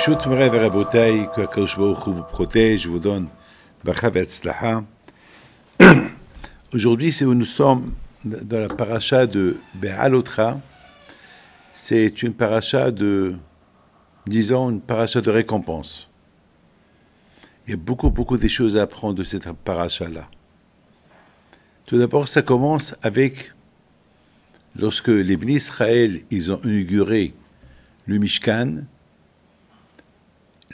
Bereshut Moray Verabotay, que Akadosh Baruch Hu vous protège, vous donne Bracha Ve'atzlacha. Aujourd'hui, nous sommes dans la paracha de Be'alotra. C'est une paracha disons, une paracha de récompense. Il y a beaucoup de choses à apprendre de cette paracha-là. Tout d'abord, ça commence avec lorsque les Bnei Israël, ils ont inauguré le Mishkan.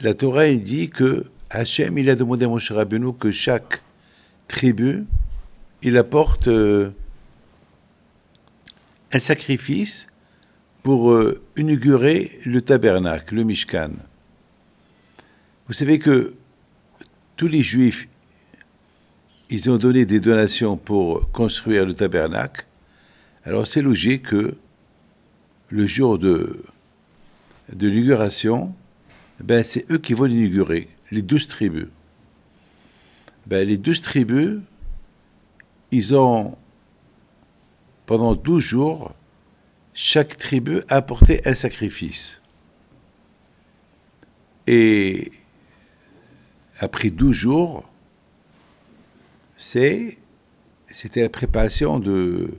La Torah il dit que Hachem, il a demandé à Moshe Rabbeinu que chaque tribu, il apporte un sacrifice pour inaugurer le tabernacle, le Mishkan. Vous savez que tous les Juifs, ils ont donné des donations pour construire le tabernacle. Alors c'est logique que le jour de l'inauguration, c'est eux qui vont l'inaugurer, les 12 tribus. Les 12 tribus, ils ont, pendant 12 jours, chaque tribu a apporté un sacrifice. Et après 12 jours, c'était la préparation de...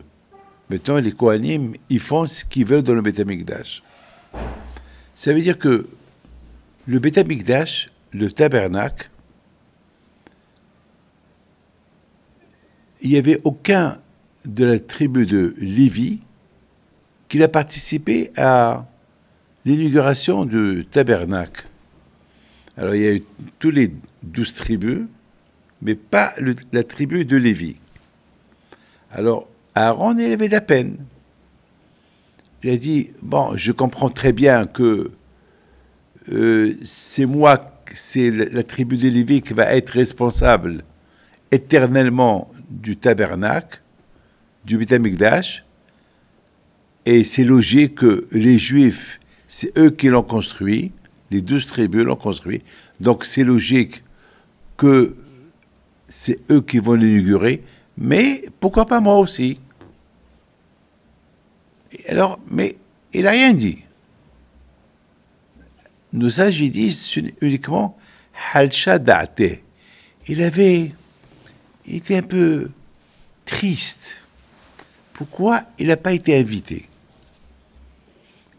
Maintenant, les Kohanim, ils font ce qu'ils veulent dans le Beth Amikdash. Ça veut dire que le Beth Amikdash, le tabernacle, il n'y avait aucun de la tribu de Lévi qui a participé à l'inauguration du tabernacle. Alors, il y a eu tous les 12 tribus, mais pas la tribu de Lévi. Alors, Aaron, il avait de la peine. Il a dit, je comprends très bien que c'est la tribu de Lévi qui va être responsable éternellement du tabernacle, du Beth Amikdash, et c'est logique que les Juifs, c'est eux qui l'ont construit, les 12 tribus l'ont construit, donc c'est logique que c'est eux qui vont l'inaugurer, mais pourquoi pas moi aussi? Alors, mais il n'a rien dit. Nos sages disent uniquement Halcha Da'ate. Il était un peu triste. Pourquoi il n'a pas été invité?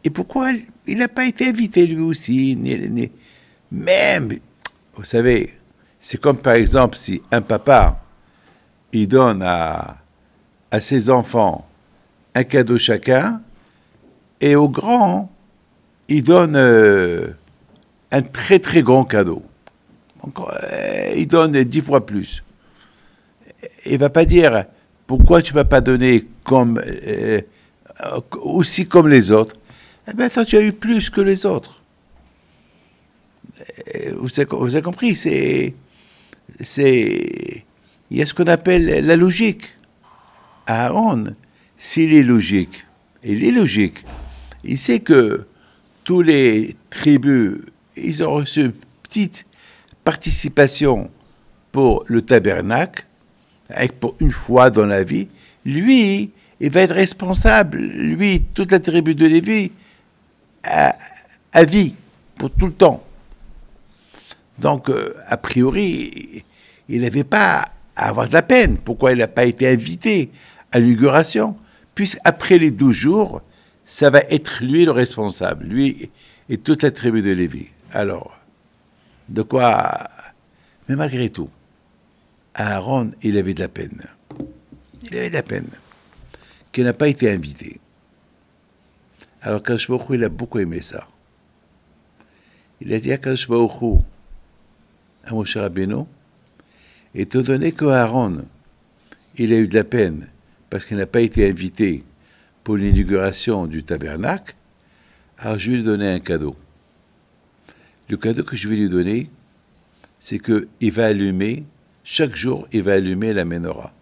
Et pourquoi il n'a pas été invité lui aussi? Même, vous savez, c'est comme par exemple si un papa, il donne à ses enfants un cadeau chacun, et aux grands, il donne un très très grand cadeau. Donc, il donne 10 fois plus. Il ne va pas dire, pourquoi tu ne m'as pas donné aussi comme les autres? Toi, tu as eu plus que les autres. Vous avez compris, il y a ce qu'on appelle la logique. Aaron, s'il est logique, il sait que tous les tribus, ils ont reçu une petite participation pour le tabernacle, pour une fois dans la vie. Lui, il va être responsable, lui, toute la tribu de Lévi, à vie, pour tout le temps. Donc, a priori, il n'avait pas à avoir de la peine. Pourquoi il n'a pas été invité à l'inauguration? Puisqu'après les 12 jours, ça va être lui le responsable, lui et toute la tribu de Lévi. Alors, de quoi... Mais malgré tout, Aaron, il avait de la peine. Il avait de la peine qu'il n'a pas été invité. Alors, Akadosh Baruch Hu, il a beaucoup aimé ça. Il a dit à Akadosh Baruch Hu, à Moshe Rabbeinu, étant donné que Aaron, il a eu de la peine parce qu'il n'a pas été invité pour l'inauguration du tabernacle, alors je vais lui donner un cadeau. Le cadeau que je vais lui donner, c'est qu'il va allumer, chaque jour, il va allumer la menorah.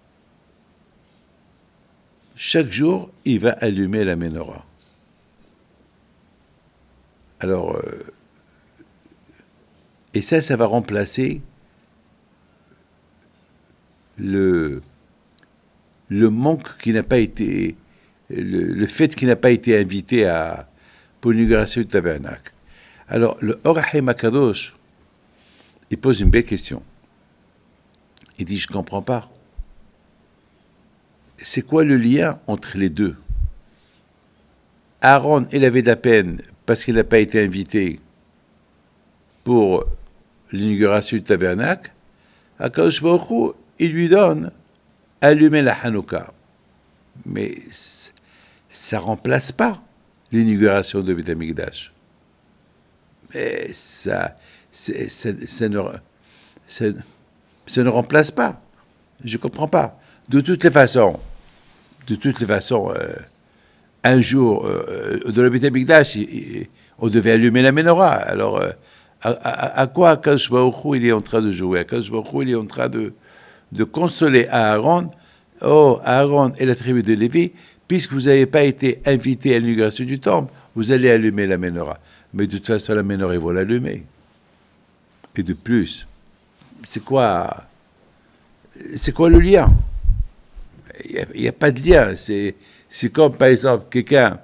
Chaque jour, il va allumer la menorah. Alors, et ça va remplacer le manque qui n'a pas été, le fait qu'il n'a pas été invité pour l'inauguration du tabernacle. Alors, le Or HaChaim HaKadosh, il pose une belle question. Il dit, je ne comprends pas. C'est quoi le lien entre les deux? Aaron, il avait de la peine parce qu'il n'a pas été invité pour l'inauguration du tabernacle. Akadosh Baruch Hu, il lui donne allumer la Hanouka. Mais ça ne remplace pas l'inauguration de Beth Amikdash. Mais ça ne remplace pas. Je ne comprends pas. De toutes les façons, un jour, de la Beth Amikdash, on devait allumer la menorah. Alors, à quoi Akadosh Baruch Hu il est en train de jouer? Akadosh Baruch Hu il est en train de consoler Aaron. Oh, Aaron et la tribu de Lévi, puisque vous n'avez pas été invité à l'inauguration du temple, vous allez allumer la menorah. Mais de toute façon, la menorah, ils vont l'allumer. Et de plus, c'est quoi le lien? Il n'y a pas de lien. C'est comme, par exemple, quelqu'un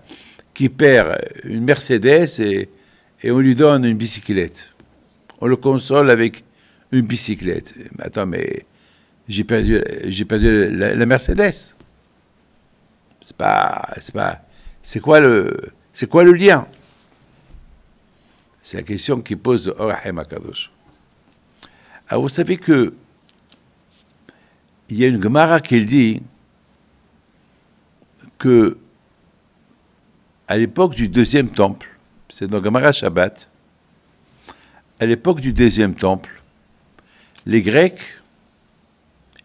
qui perd une Mercedes et on lui donne une bicyclette. On le console avec une bicyclette. Mais attends, mais j'ai perdu la Mercedes. C'est quoi le lien? C'est la question qui pose Or HaChaim HaKadosh. Alors vous savez que il y a une Gemara qui dit que à l'époque du deuxième temple, c'est dans Gemara Shabbat, à l'époque du deuxième temple, les Grecs,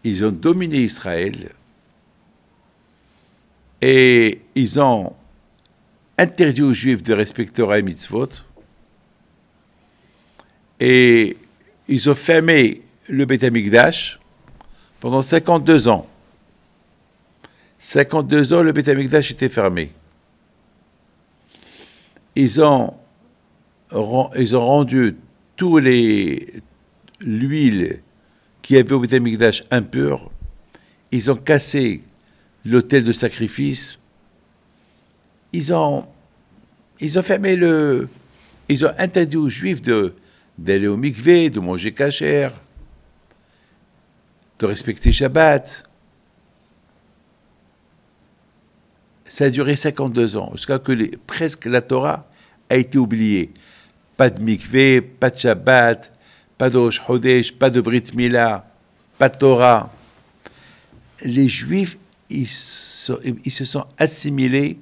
ils ont dominé Israël et ils ont interdit aux Juifs de respecter Torah et Mitzvot et ils ont fermé le Beth Amikdash pendant 52 ans. 52 ans, le Beth Amikdash était fermé. Ils ont rendu l'huile qui avait au Beth Amikdash impure. Ils ont cassé l'autel de sacrifice. Ils ont fermé ils ont interdit aux Juifs d'aller au mikvé, de manger kasher, de respecter Shabbat. Ça a duré 52 ans, jusqu'à que presque la Torah a été oubliée. Pas de mikvé, pas de Shabbat, pas de Rosh Chodesh, pas de Brit Mila, pas de Torah. Les Juifs, ils se sont assimilés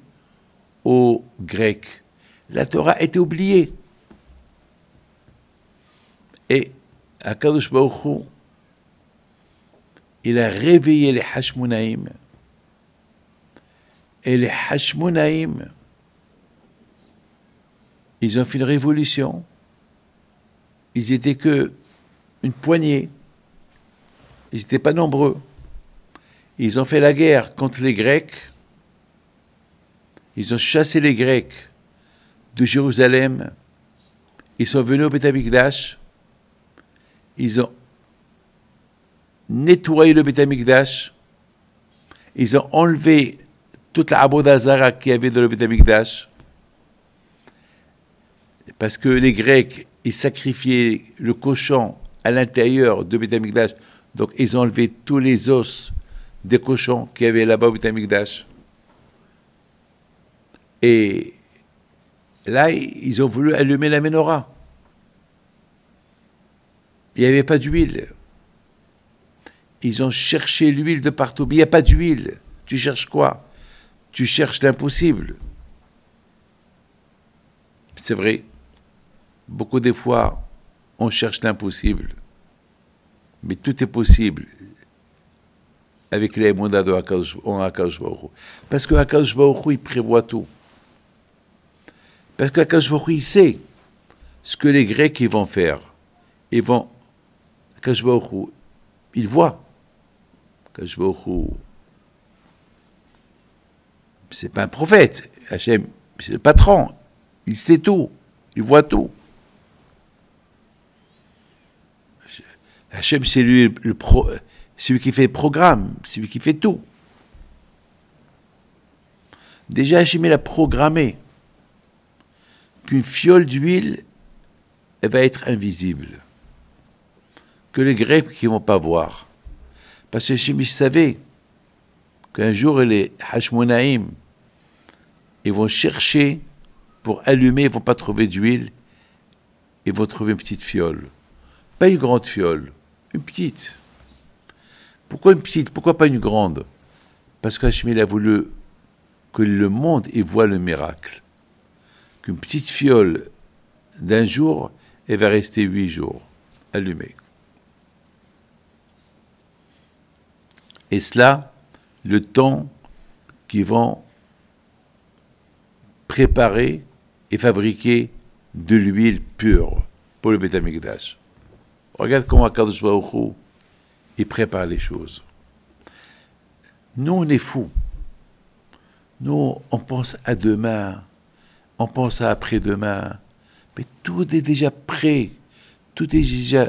aux Grecs. La Torah a été oubliée. Et Akadosh Baruch Hu, il a réveillé les Hashmonaïm. Et les Hashmonaïm, ils ont fait une révolution. Ils n'étaient que une poignée. Ils n'étaient pas nombreux. Ils ont fait la guerre contre les Grecs. Ils ont chassé les Grecs de Jérusalem. Ils sont venus au Beth Amikdash. Ils ont nettoyé le Beth Amikdash. Ils ont enlevé toute la Avodah Zara qu'il y avait dans le Beth Amikdash. Parce que les Grecs, ils sacrifiaient le cochon à l'intérieur du Beth Amikdash. Donc, ils ont enlevé tous les os des cochons qu'il y avait là-bas au Beth Amikdash. Et là, ils ont voulu allumer la menorah. Il n'y avait pas d'huile. Ils ont cherché l'huile de partout. Mais il n'y a pas d'huile. Tu cherches quoi? Tu cherches l'impossible. C'est vrai. Beaucoup des fois, on cherche l'impossible. Mais tout est possible avec les mondas de Akadosh Baruch Hu. Parce que Akadosh Baruch Hu, il prévoit tout. Parce que Akadosh Baruch Hu, il sait ce que les Grecs ils vont faire. Akadosh Baruch Hu, il voit. Akadosh Baruch Hu, c'est pas un prophète. Hachem, c'est le patron. Il sait tout. Il voit tout. Hachem, c'est lui celui qui fait le programme, celui qui fait tout. Déjà, Hachem, il a programmé qu'une fiole d'huile, elle va être invisible, que les Grecs qui ne vont pas voir. Parce que les chimistes savaient qu'un jour, les Hashmonaïm, ils vont chercher pour allumer, ils ne vont pas trouver d'huile, ils vont trouver une petite fiole. Pas une grande fiole, une petite. Pourquoi une petite? Pourquoi pas une grande? Parce qu'Hashemil a voulu que le monde y voit le miracle. Qu'une petite fiole d'un jour, elle va rester 8 jours allumée. Et cela, le temps qu'ils vont préparer et fabriquer de l'huile pure pour le Beth Amikdash. Regarde comment Akadosh Baruch Hu, il prépare les choses. Nous, on est fous. Nous, on pense à demain, on pense à après-demain, mais tout est déjà prêt, tout est déjà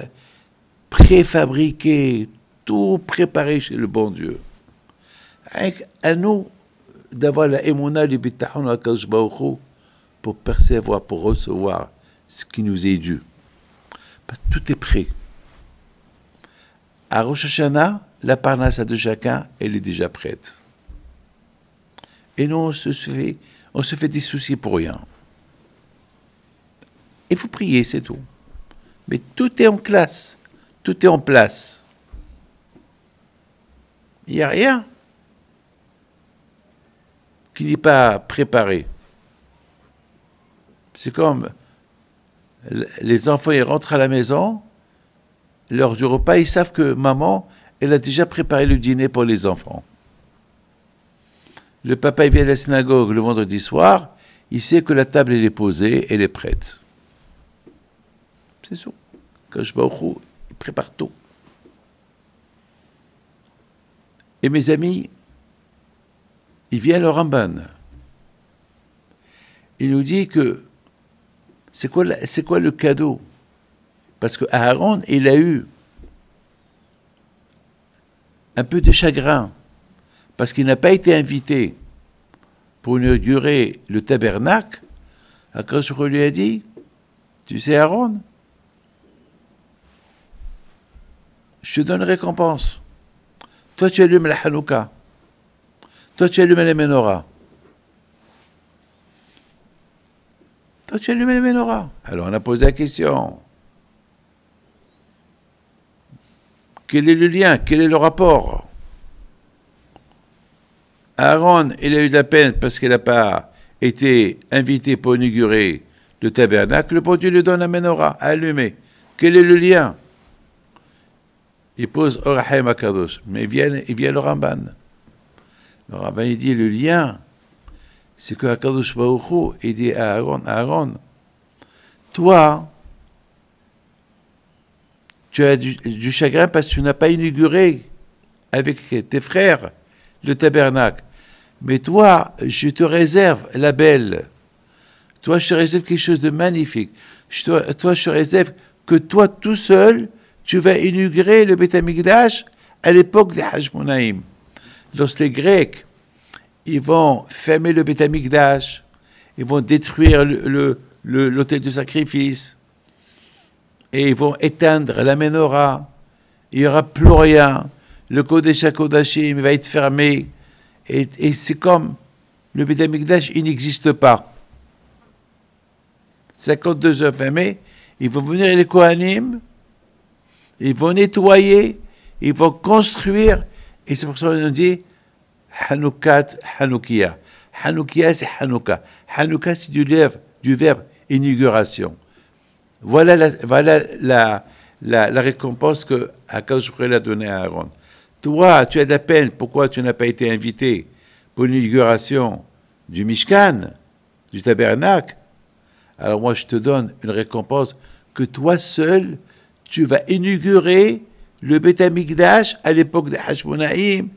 préfabriqué, tout préparé chez le bon Dieu. À nous d'avoir la émouna du bitachon à Akadosh Baruch Hu pour percevoir, pour recevoir ce qui nous est dû. Parce que tout est prêt. À Rosh Hashanah, la parnassa de chacun, elle est déjà prête. Et nous, on se fait des soucis pour rien. Il faut prier, c'est tout. Mais tout est en classe, tout est en place. Il n'y a rien qui n'est pas préparé. C'est comme les enfants, ils rentrent à la maison, l'heure du repas, ils savent que maman, elle a déjà préparé le dîner pour les enfants. Le papa, il vient à la synagogue le vendredi soir, il sait que la table, elle est posée, elle est prête. C'est ça. Akadosh Baruch Hu, il prépare tout. Et mes amis, il vient le Ramban. Il nous dit que c'est quoi le cadeau? Parce que Aaron, il a eu un peu de chagrin, parce qu'il n'a pas été invité pour inaugurer le tabernacle. Akadosh Baruch Hu lui a dit, tu sais Aaron, je te donne une récompense. Toi tu allumes la Hanouka, toi tu allumes les menorahs. Toi tu allumes les menorahs. Alors on a posé la question. Quel est le lien? Quel est le rapport? Aaron, il a eu de la peine parce qu'il n'a pas été invité pour inaugurer le tabernacle. Le bon Dieu lui donne un menorah à allumer. Quel est le lien? Il pose Orahaim Akadosh, mais il vient le Ramban. Le Ramban, il dit le lien, c'est que Akadosh Baruch Hu, il dit à Aaron, toi, tu as du chagrin parce que tu n'as pas inauguré avec tes frères le tabernacle. Mais toi, je te réserve la belle. Toi, je te réserve quelque chose de magnifique. Toi, je te réserve que toi, tout seul, tu vas inaugurer le Beth Amikdash à l'époque des Hashmonaïm. Lorsque les Grecs, ils vont fermer le Beth Amikdash, ils vont détruire l'autel de sacrifice, et ils vont éteindre la menorah, il n'y aura plus rien, le Kodesh HaKodashim va être fermé, et c'est comme le Beth Amikdash, il n'existe pas. 52 heures fermées, ils vont venir les Kohanim, ils vont nettoyer, ils vont construire, et c'est pour ça qu'on dit Hanoukat, Hanoukia. Hanoukia, c'est Hanouka. Hanouka, c'est du verbe inauguration. Voilà la récompense que Akadosh Baruch Hu a donnée à Aaron. Toi, tu as de la peine, pourquoi tu n'as pas été invité pour l'inauguration du Mishkan, du tabernacle? Alors moi, je te donne une récompense que toi seul, tu vas inaugurer le Beth Amikdash à l'époque des Hashmonaïm,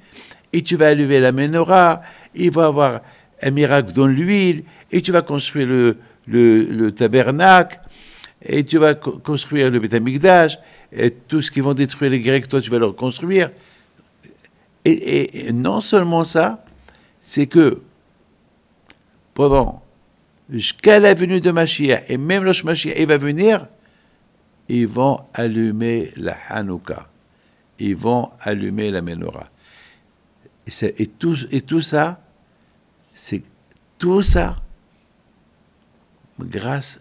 et tu vas allumer la menorah, il va y avoir un miracle dans l'huile, et tu vas construire le tabernacle, et tu vas construire le Beth Amikdash, et tout ce qu'ils vont détruire les Grecs, toi tu vas le reconstruire. Et non seulement ça, c'est que jusqu'à la venue de Mashiach, et même lorsque Mashiach il va venir, ils vont allumer la Hanouka. Ils vont allumer la menorah. Et tout ça, c'est tout ça grâce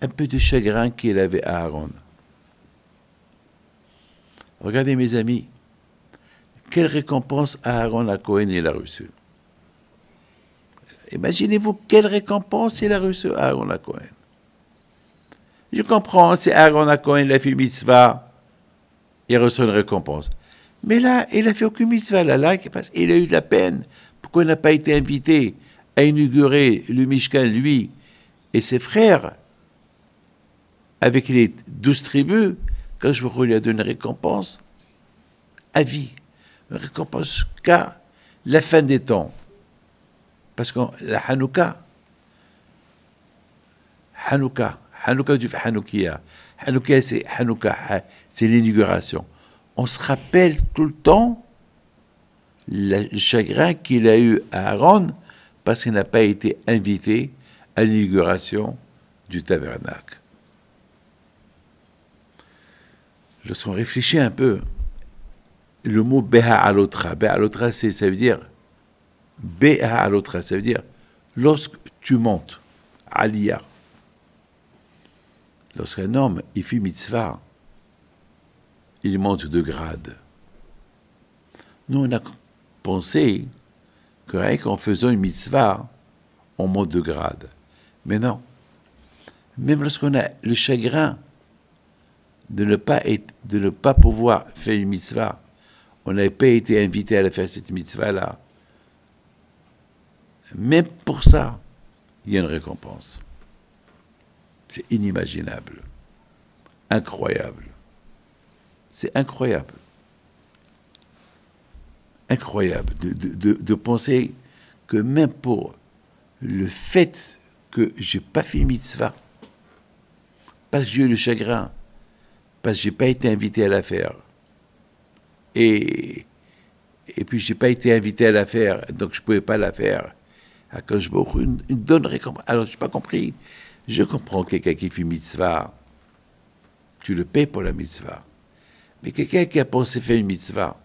à un peu de chagrin qu'il avait à Aaron. Regardez mes amis, quelle récompense Aaron à Cohen il a reçue. Imaginez-vous quelle récompense il a reçue Aaron à Cohen. Je comprends, c'est Aaron à Cohen, il a fait mitzvah, il reçoit une récompense. Mais là, il n'a fait aucune mitzvah, là, parce qu'il a eu de la peine. Pourquoi il n'a pas été invité à inaugurer le Mishkan, lui et ses frères, avec les 12 tribus, quand je vous lui a donné une récompense à vie, une récompense jusqu'à la fin des temps. Parce que la Hanouka du Hanoukia. Hanouka, c'est l'inauguration. On se rappelle tout le temps le chagrin qu'il a eu à Aaron parce qu'il n'a pas été invité à l'inauguration du tabernacle. Lorsqu'on réfléchit un peu, le mot Beha alotra, ça veut dire Beha alotra, ça veut dire lorsque tu montes, Aliyah. Lorsqu'un homme il fait mitzvah, il monte de grade. Nous, on a pensé que rien qu'en faisant une mitzvah, on monte de grade. Mais non. Même lorsqu'on a le chagrin de ne pas pouvoir faire une mitzvah, on n'avait pas été invité à faire cette mitzvah-là, même pour ça, il y a une récompense. C'est inimaginable. Incroyable. C'est incroyable. Incroyable de penser que même pour le fait que je n'ai pas fait mitzvah, parce que j'ai eu le chagrin, parce que je n'ai pas été invité à la faire, et puis je n'ai pas été invité à la faire, donc je ne pouvais pas la faire. Quand je me une donne récompense. Alors je n'ai pas compris. Je comprends quelqu'un qui fait mitzvah, tu le payes pour la mitzvah. Mais quelqu'un qui a pensé faire une mitzvah,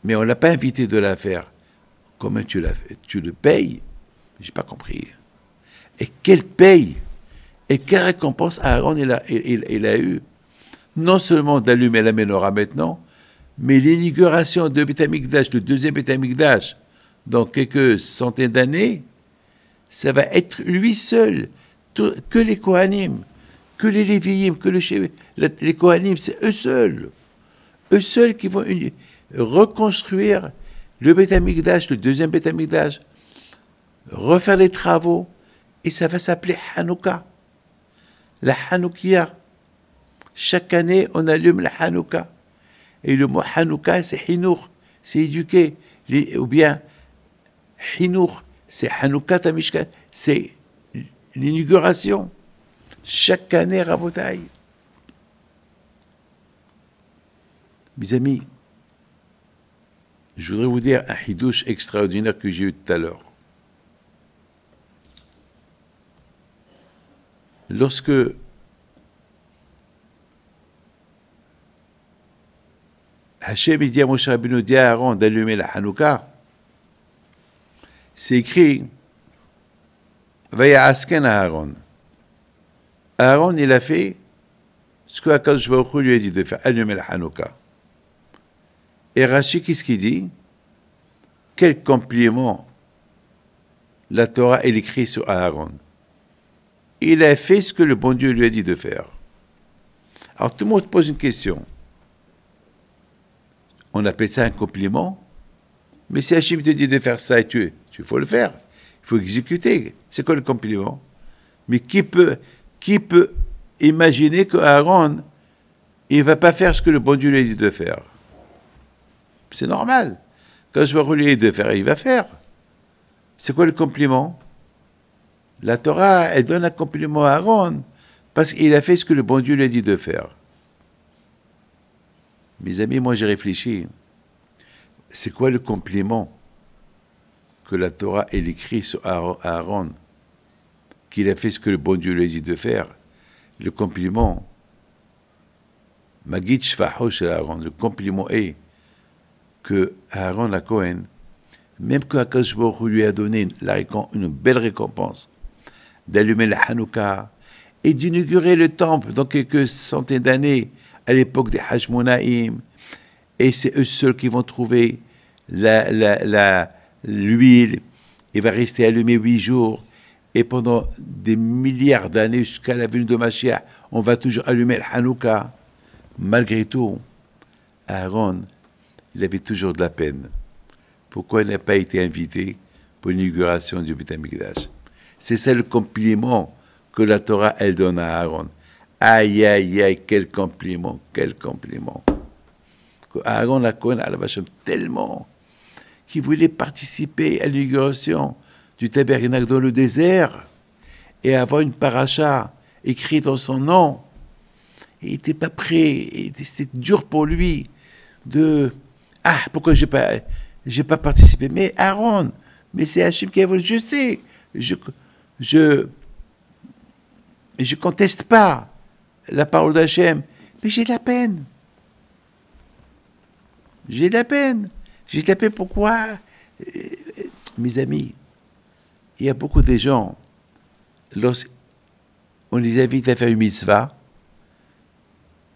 mais on ne l'a pas invité de la faire, comment tu le payes? Je n'ai pas compris. Et quelle paye et quelle récompense Aaron il a eu? Non seulement d'allumer la menorah maintenant, mais l'inauguration de Beth Amikdash, le deuxième Beth Amikdash, dans quelques centaines d'années, ça va être lui seul, que les Kohanim, que les Léviim, que les Kohanim, c'est eux seuls qui vont reconstruire le Beth Amikdash, le deuxième Beth Amikdash, refaire les travaux, et ça va s'appeler Hanouka, la Hanoukia. Chaque année, on allume la Hanouka. Et le mot Hanouka, c'est Hinour, c'est éduquer, ou bien Hinour, c'est Hanouka Tamishkan, c'est l'inauguration. Chaque année, Rabotaï. Mes amis, je voudrais vous dire un hidouche extraordinaire que j'ai eu tout à l'heure. Lorsque Hachem dit à Moshe Rabbeinu, dit à Aaron d'allumer la Hanouka, c'est écrit Vaya Asken à Aaron. Aaron, il a fait ce que Akadosh Baruch Hu lui a dit de faire, allumer la Hanouka. Et Rashi, qu'est-ce qu'il dit? Quel compliment la Torah elle écrit sur Aaron. Il a fait ce que le bon Dieu lui a dit de faire. Alors tout le monde pose une question. On appelle ça un compliment, mais si Hachem te dit de faire ça, il faut le faire. Il faut exécuter. C'est quoi le compliment? Mais qui peut imaginer qu'Aaron, il ne va pas faire ce que le bon Dieu lui a dit de faire? C'est normal. Quand je vais lui a dit de faire, il va faire. C'est quoi le compliment? La Torah, elle donne un compliment à Aaron parce qu'il a fait ce que le bon Dieu lui a dit de faire. Mes amis, moi j'ai réfléchi. C'est quoi le compliment que la Torah écrit sur Aaron? Qu'il a fait ce que le bon Dieu lui a dit de faire. le compliment, Magid Shfaho chez Aaron, le compliment est que Aaron la Cohen, même que Akadosh Baruch Hu lui a donné une belle récompense d'allumer la Hanouka et d'inaugurer le temple dans quelques centaines d'années à l'époque des Hashmonaïm, et c'est eux seuls qui vont trouver l'huile, il va rester allumé 8 jours, et pendant des milliards d'années jusqu'à la venue de Mashiach, on va toujours allumer le Hanouka. Malgré tout, Aaron, il avait toujours de la peine. Pourquoi il n'a pas été invité pour l'inauguration du Beth Amikdash? C'est ça le compliment que la Torah, elle donne à Aaron. Aïe, aïe, aïe, quel compliment, quel compliment. Aaron la Cohen à la Vachem tellement qu'il voulait participer à l'inauguration du tabernacle dans le désert et avoir une paracha écrite en son nom. Il n'était pas prêt, c'était dur pour lui de... Ah, pourquoi j'ai pas participé? Mais Aaron, mais c'est Hachem qui a voulu, je sais, je conteste pas la parole d'Hachem, mais j'ai de la peine. J'ai de la peine. J'ai de la peine, pourquoi? Mes amis, il y a beaucoup de gens, lorsqu'on les invite à faire une mitzvah,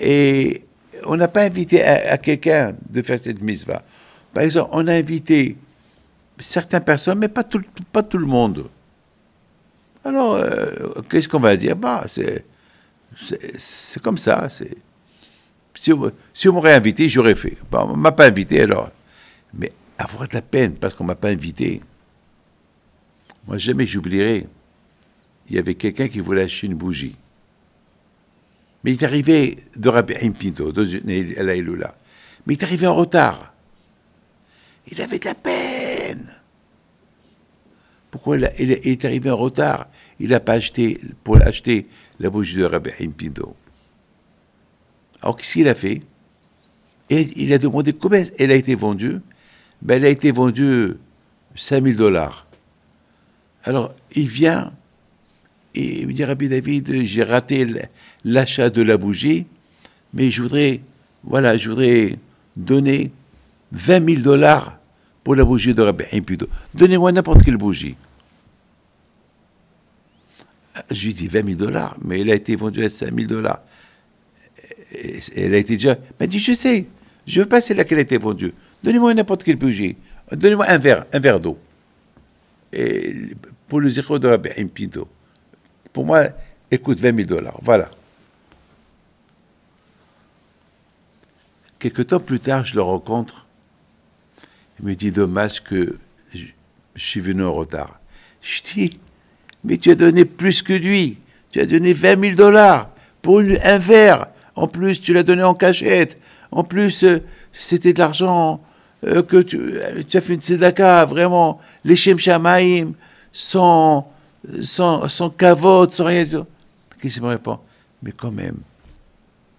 et on n'a pas invité à quelqu'un de faire cette mitzvah. Par exemple, on a invité certaines personnes, mais pas tout le monde. Alors, qu'est-ce qu'on va dire? Bah, c'est comme ça. Si on m'aurait invité, j'aurais fait. Bon, on ne m'a pas invité, alors. Mais avoir de la peine parce qu'on ne m'a pas invité. Moi, jamais j'oublierai. Il y avait quelqu'un qui voulait acheter une bougie. Mais il est arrivé de Rabbi Haim Pinto, à la Eloula. Mais il est arrivé en retard. Il avait de la peine. Pourquoi il est arrivé en retard? Il n'a pas acheté, pour acheter la bougie de Rabbi Haim Pinto. Alors, qu'est-ce qu'il a fait? Et il a demandé combien elle a été vendue. Ben, elle a été vendue $5,000. Alors, il vient et il me dit, Rabbi David, j'ai raté l'achat de la bougie, mais je voudrais donner $20,000 pour la bougie de Rabbi Haim Pinto. Donnez-moi n'importe quelle bougie. Je lui dis $20,000, mais elle a été vendue à $5,000. Elle a été déjà... Elle m'a dit, je sais, je veux pas celle-là qu'elle a été vendue. Donnez-moi n'importe quelle bougie. Donnez-moi un verre d'eau. Et pour le zéro de Rabbi Haim Pinto. Pour moi, elle coûte $20,000. Voilà. Quelque temps plus tard, je le rencontre. Il me dit, dommage que je suis venu en retard. Je dis, mais tu as donné plus que lui. Tu as donné $20,000 pour un verre. En plus, tu l'as donné en cachette. En plus, c'était de l'argent que tu as fait une tzedaka, vraiment. Les Shem Shamaim, sans cavote, sans rien. Qu'est-ce qu'il me répond? Mais quand même,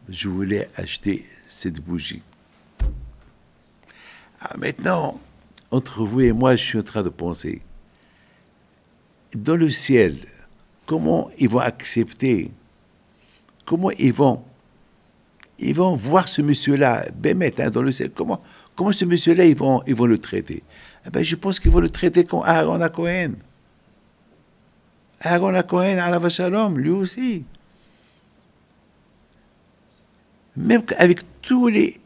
je voulais acheter cette bougie. Ah, maintenant, entre vous et moi, je suis en train de penser. Dans le ciel, comment ils vont accepter, comment ils vont voir ce monsieur-là, Bémet, dans le ciel, comment ce monsieur-là, ils vont le traiter? Eh ben, je pense qu'ils vont le traiter comme Aaron à Cohen. Aaron à Cohen, Alav Shalom, lui aussi. Même avec tous les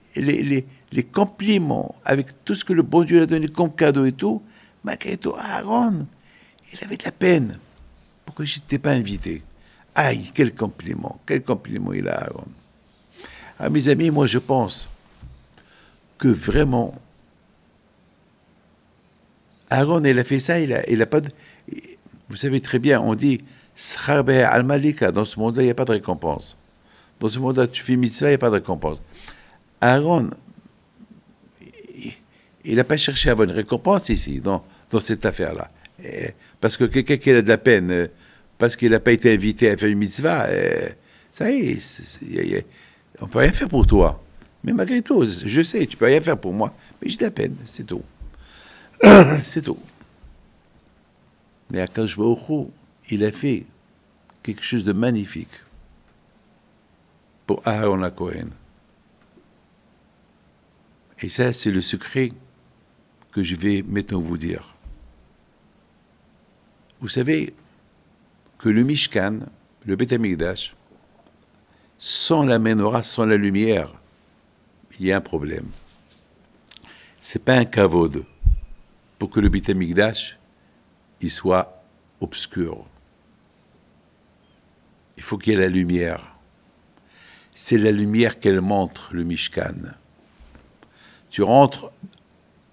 compliments, avec tout ce que le bon Dieu lui a donné comme cadeau et tout, malgré tout, Aaron, il avait de la peine. Pourquoi je n'étais pas invité? Aïe, quel compliment il a, Aaron. Ah, mes amis, moi je pense que vraiment, Aaron, il a fait ça, il a pas de... Vous savez très bien, on dit, al-Malika, dans ce monde-là, il n'y a pas de récompense. Dans ce monde-là, tu fais mitzvah, il n'y a pas de récompense. Aaron, il n'a pas cherché à avoir une récompense ici, dans cette affaire-là. Parce que quelqu'un qui a de la peine, parce qu'il n'a pas été invité à faire une mitzvah, ça y est, on ne peut rien faire pour toi. Mais malgré tout, je sais, tu ne peux rien faire pour moi, mais j'ai de la peine, c'est tout. C'est tout. Mais Akadosh Baruch Hu, il a fait quelque chose de magnifique. pour Aaron à Cohen. Et ça, c'est le secret que je vais maintenant vous dire. Vous savez que le Mishkan, le Beth Amikdash, sans la menorah, sans la lumière, il y a un problème. C'est pas un kavod pour que le Beth Amikdash il soit obscur. Il faut qu'il y ait la lumière. C'est la lumière qu'elle montre, le Mishkan. Tu rentres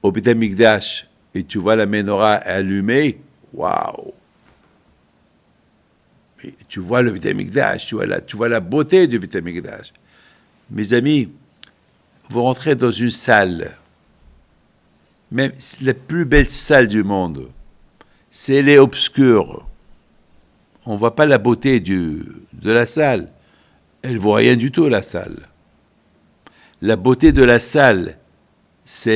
au Beth Amikdash et tu vois la menorah allumée, waouh! Tu vois le Beth Amikdash, tu vois la beauté du Beth Amikdash. Mes amis, vous rentrez dans une salle, même la plus belle salle du monde, si elle est obscure, on ne voit pas la beauté de la salle. Elle ne voit rien du tout, la salle. La beauté de la salle, elle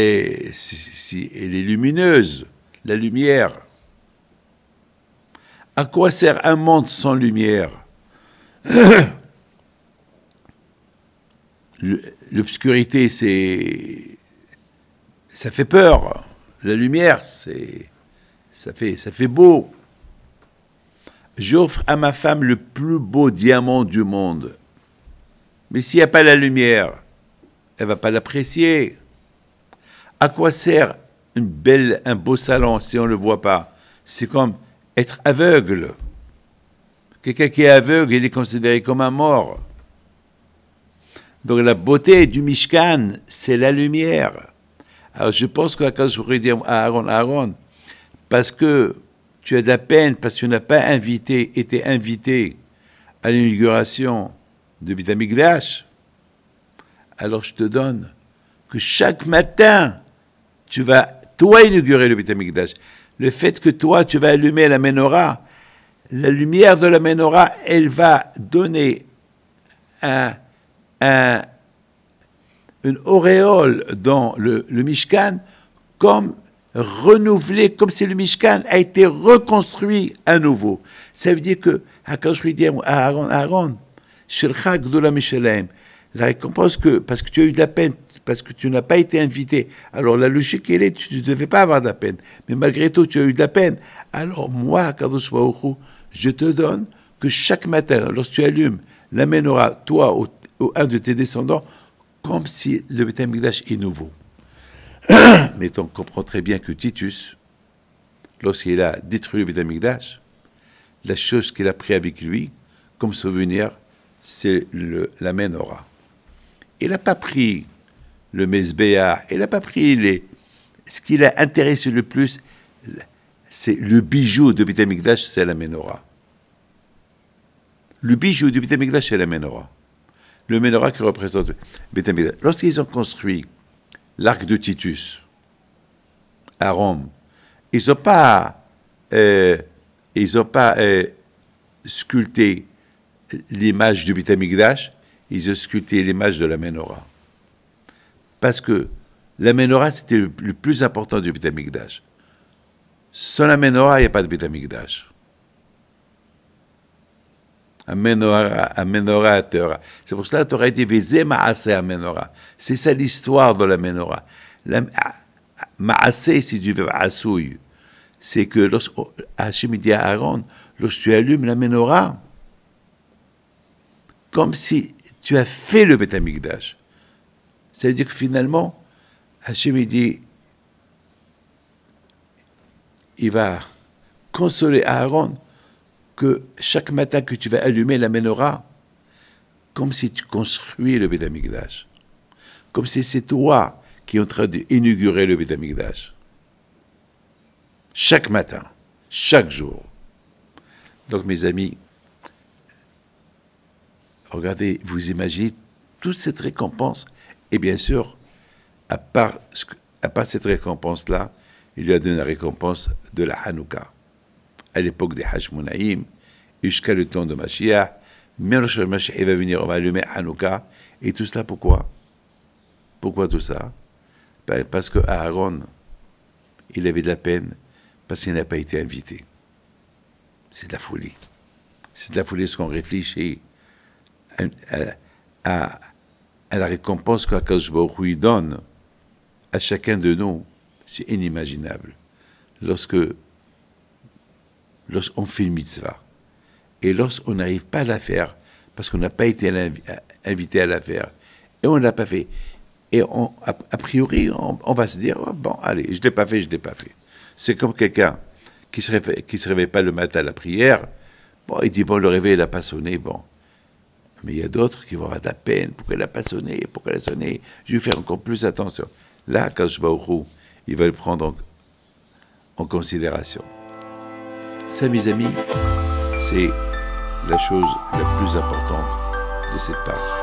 est lumineuse, la lumière. À quoi sert un monde sans lumière? L'obscurité, ça fait peur. La lumière, ça fait beau. J'offre à ma femme le plus beau diamant du monde. Mais s'il n'y a pas la lumière, elle ne va pas l'apprécier. À quoi sert un beau salon si on ne le voit pas? C'est comme être aveugle. Quelqu'un qui est aveugle, il est considéré comme un mort. Donc la beauté du Mishkan, c'est la lumière. Alors je pense que quand je pourrais dire à Aaron, parce que tu as de la peine, parce que tu n'as pas été invité à l'inauguration de Beth Amikdash, alors je te donne que chaque matin, tu vas, toi, inaugurer le Beth Amikdash. Le fait que toi, tu vas allumer la menorah, la lumière de la menorah, elle va donner une auréole dans le Mishkan, comme renouvelé, comme si le Mishkan a été reconstruit à nouveau. Ça veut dire que, Aaron, Shilcha Gdola Mishalem, la récompense parce que tu as eu de la peine, parce que tu n'as pas été invité. Alors la logique, elle est, tu ne devais pas avoir de la peine. Mais malgré tout, tu as eu de la peine. Alors moi, Kadosh Baruch Hu, je te donne que chaque matin, lorsque tu allumes la menorah, toi ou un de tes descendants, comme si le Beth Amikdash est nouveau. Mais on comprend très bien que Titus, lorsqu'il a détruit le Beth Amikdash, la chose qu'il a pris avec lui, comme souvenir, c'est la menorah. Il n'a pas pris le Mezbéa, il n'a pas pris ce qui l'a intéressé le plus, c'est le bijou de Beth Amikdash, c'est la menorah. Le bijou du Beth Amikdash, c'est la menorah. Le menorah qui représente Beth Amikdash. Lorsqu'ils ont construit l'arc de Titus à Rome, ils n'ont pas sculpté l'image du Beth Amikdash, ils ont sculpté l'image de la menorah. Parce que la menorah, c'était le plus important du Beth Amikdash. Sans la menorah, il n'y a pas de Beth Amikdash. Un menorah Torah. C'est pour cela que la Torah a été visée Maaseh à menorah. C'est ça l'histoire de la menorah. Maaseh, c'est du verbe asouille. C'est que lorsque Hachem dit à Aaron, lorsque tu allumes la menorah, comme si tu as fait le Beth Amikdash. Ça veut dire que finalement, Hachem dit, il va consoler Aaron que chaque matin que tu vas allumer la menorah, comme si tu construis le Beth Amikdash. Comme si c'est toi qui es en train d'inaugurer le Beth Amikdash. Chaque matin, chaque jour. Donc mes amis, regardez, vous imaginez toute cette récompense. Et bien sûr, à part cette récompense-là, il lui a donné la récompense de la Hanouka. À l'époque des Hashmonaïm, jusqu'à le temps de Mashiach, même le Mashiach va venir, on va allumer Hanouka. Et tout cela, pourquoi? Pourquoi tout ça? Parce que Aaron, il avait de la peine, parce qu'il n'a pas été invité. C'est de la folie. C'est de la folie ce qu'on réfléchit à la récompense qu'Akadosh Baruch Hu donne à chacun de nous, c'est inimaginable. Lorsqu'on fait une mitzvah, et lorsqu'on n'arrive pas à la faire, parce qu'on n'a pas été invité à la faire, et on ne l'a pas fait, et a priori, on va se dire, oh, bon, allez, je ne l'ai pas fait, je ne l'ai pas fait. C'est comme quelqu'un qui se réveille pas le matin à la prière, bon, il dit, bon, le réveil n'a pas sonné, bon. Mais il y a d'autres qui vont avoir de la peine, pourquoi elle n'a pas sonné, pourquoi elle a sonné, je vais faire encore plus attention. Là, Akadosh Baruch Hu, il va le prendre en considération. Ça, mes amis, c'est la chose la plus importante de cette part.